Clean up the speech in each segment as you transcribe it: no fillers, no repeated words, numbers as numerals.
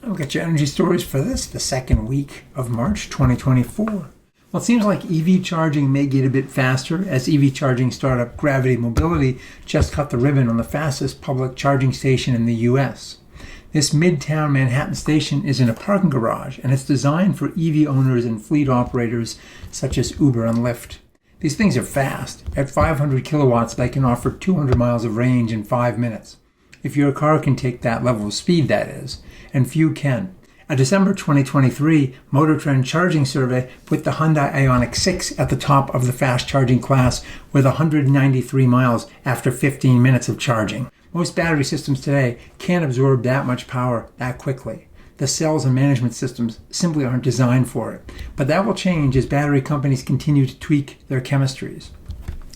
Look at your energy stories for the second week of March 2024. Well, it seems like EV charging may get a bit faster as EV charging startup Gravity Mobility just cut the ribbon on the fastest public charging station in the U.S. This Midtown Manhattan station is in a parking garage, and it's designed for EV owners and fleet operators such as Uber and Lyft. These things are fast. At 500 kilowatts, they can offer 200 miles of range in 5 minutes. If your car can take that level of speed, that is, and few can. A December 2023 Motor Trend charging survey put the Hyundai Ioniq 6 at the top of the fast charging class with 193 miles after 15 minutes of charging. Most battery systems today can't absorb that much power that quickly. The cells and management systems simply aren't designed for it. But that will change as battery companies continue to tweak their chemistries.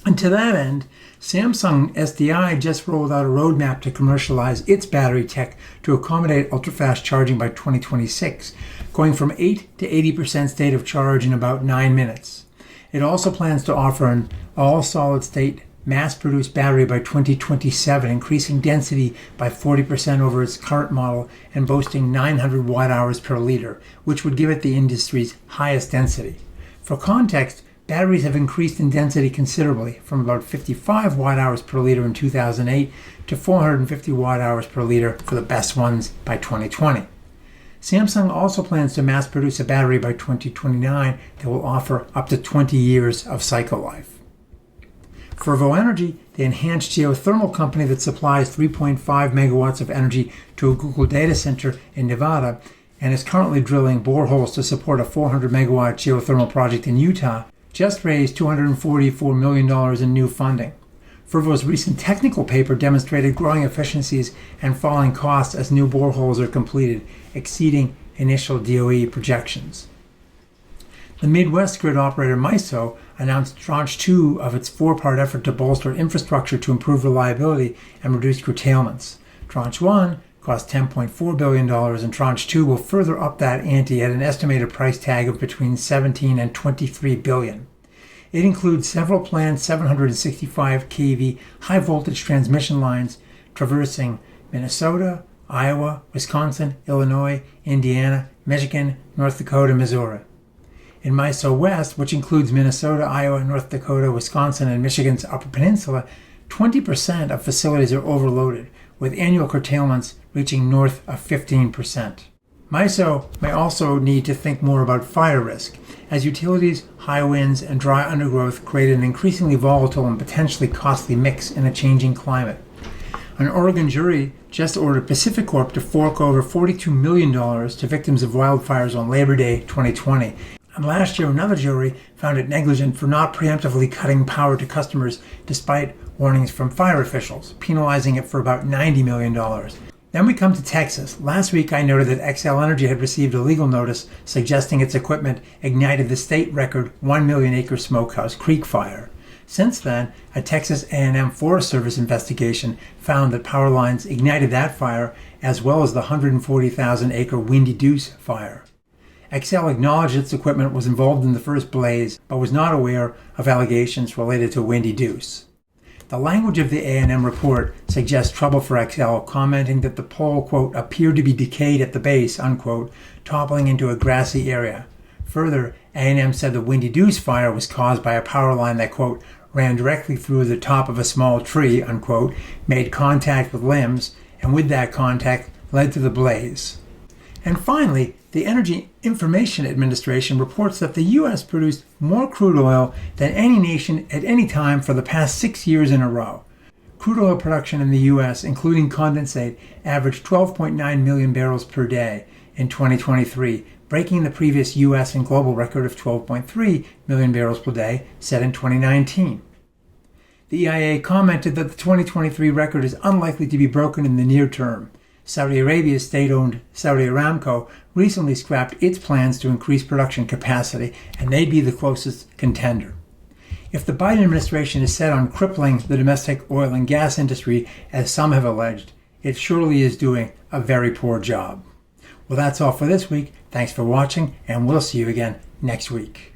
And to that end, Samsung SDI just rolled out a roadmap to commercialize its battery tech to accommodate ultra-fast charging by 2026, going from 8 to 80% state of charge in about 9 minutes. It also plans to offer an all-solid-state mass-produced battery by 2027, increasing density by 40% over its current model and boasting 900 watt-hours per liter, which would give it the industry's highest density. For context, batteries have increased in density considerably, from about 55 watt-hours per liter in 2008 to 450 watt-hours per liter for the best ones by 2020. Samsung also plans to mass-produce a battery by 2029 that will offer up to 20 years of cycle life. Fervo Energy, the enhanced geothermal company that supplies 3.5 megawatts of energy to a Google data center in Nevada and is currently drilling boreholes to support a 400 megawatt geothermal project in Utah, just raised $244 million in new funding. Fervo's recent technical paper demonstrated growing efficiencies and falling costs as new boreholes are completed, exceeding initial DOE projections. The Midwest grid operator MISO announced Tranche 2 of its four-part effort to bolster infrastructure to improve reliability and reduce curtailments. Tranche 1 cost $10.4 billion, and Tranche 2 will further up that ante at an estimated price tag of between $17 and $23 billion. It includes several planned 765 kV high-voltage transmission lines traversing Minnesota, Iowa, Wisconsin, Illinois, Indiana, Michigan, North Dakota, Missouri. In MISO West, which includes Minnesota, Iowa, North Dakota, Wisconsin, and Michigan's Upper Peninsula, 20% of facilities are overloaded, with annual curtailments reaching north of 15%. MISO may also need to think more about fire risk, as utilities, high winds, and dry undergrowth create an increasingly volatile and potentially costly mix in a changing climate. An Oregon jury just ordered PacifiCorp to fork over $42 million to victims of wildfires on Labor Day 2020. And last year, another jury found it negligent for not preemptively cutting power to customers despite warnings from fire officials, penalizing it for about $90 million. Then we come to Texas. Last week, I noted that Xcel Energy had received a legal notice suggesting its equipment ignited the state record 1 million acre Smokehouse Creek fire. Since then, a Texas A&M Forest Service investigation found that power lines ignited that fire as well as the 140,000 acre Windy Deuce fire. Xcel acknowledged its equipment was involved in the first blaze, but was not aware of allegations related to Windy Deuce. The language of the A&M report suggests trouble for Xcel, commenting that the pole, quote, appeared to be decayed at the base, unquote, toppling into a grassy area. Further, A&M said the Windy Deuce fire was caused by a power line that, quote, ran directly through the top of a small tree, unquote, made contact with limbs, and with that contact led to the blaze. And finally, the Energy Information Administration reports that the U.S. produced more crude oil than any nation at any time for the past 6 years in a row. Crude oil production in the U.S., including condensate, averaged 12.9 million barrels per day in 2023, breaking the previous U.S. and global record of 12.3 million barrels per day set in 2019. The EIA commented that the 2023 record is unlikely to be broken in the near term. Saudi Arabia's state-owned Saudi Aramco recently scrapped its plans to increase production capacity, and they'd be the closest contender. If the Biden administration is set on crippling the domestic oil and gas industry, as some have alleged, it surely is doing a very poor job. Well, that's all for this week. Thanks for watching, and we'll see you again next week.